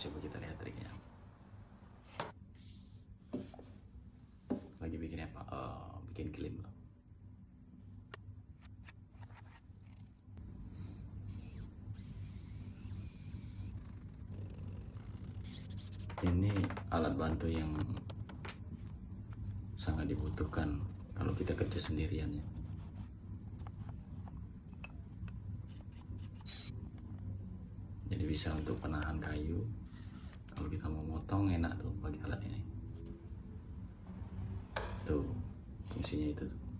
Coba kita lihat triknya. Lagi bikin apa? Bikin klim loh. Ini alat bantu yang sangat dibutuhkan kalau kita kerja sendirian ya. Jadi bisa untuk penahan kayu. Kalau kita mau motong enak tuh pakai alat ini. Tuh fungsinya itu tuh.